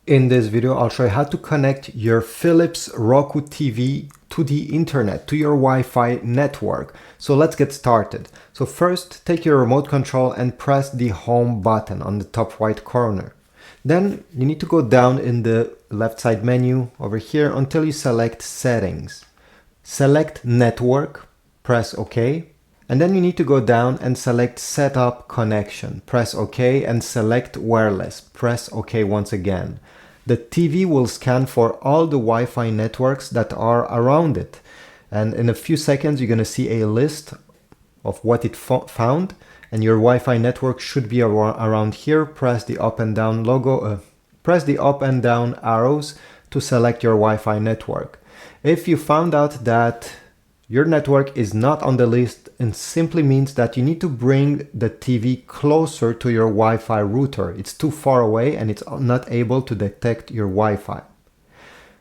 In this video, I'll show you how to connect your Philips Roku TV to the internet, to your Wi-Fi network. So let's get started. So first, take your remote control and press the home button on the top right corner. Then you need to go down in the left side menu over here until you select settings. Select network, press OK. And then you need to go down and select setup connection. Press OK and select wireless. Press OK once again. The TV will scan for all the Wi-Fi networks that are around it. And in a few seconds, you're going to see a list of what it found. And your Wi-Fi network should be around here. Press the up and down logo, press the up and down arrows to select your Wi-Fi network. If you found out that your network is not on the list, it simply means that you need to bring the TV closer to your Wi-Fi router. It's too far away and it's not able to detect your Wi-Fi.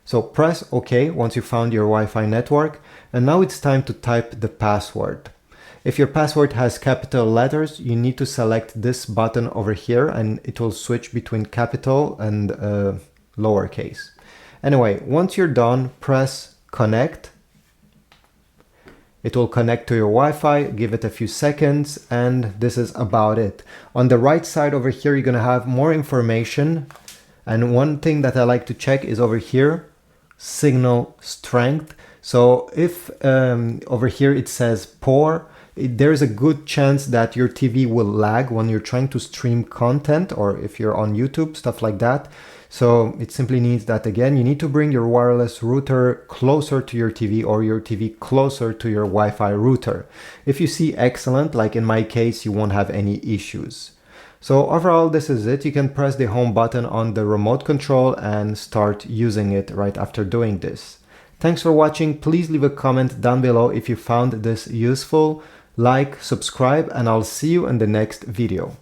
So press OK once you found your Wi-Fi network, and now it's time to type the password. If your password has capital letters, you need to select this button over here and it will switch between capital and lowercase. Anyway, once you're done, press connect. It will connect to your Wi-Fi, give it a few seconds, and this is about it. On the right side over here, you're gonna have more information. And one thing that I like to check is over here, signal strength. So if over here it says poor, there's a good chance that your TV will lag when you're trying to stream content, or if you're on YouTube, stuff like that. So it simply means that, again, you need to bring your wireless router closer to your TV or your TV closer to your Wi-Fi router. If you see excellent, like in my case, you won't have any issues. So overall, this is it. You can press the home button on the remote control and start using it right after doing this. Thanks for watching. Please leave a comment down below if you found this useful. Like, subscribe, and I'll see you in the next video.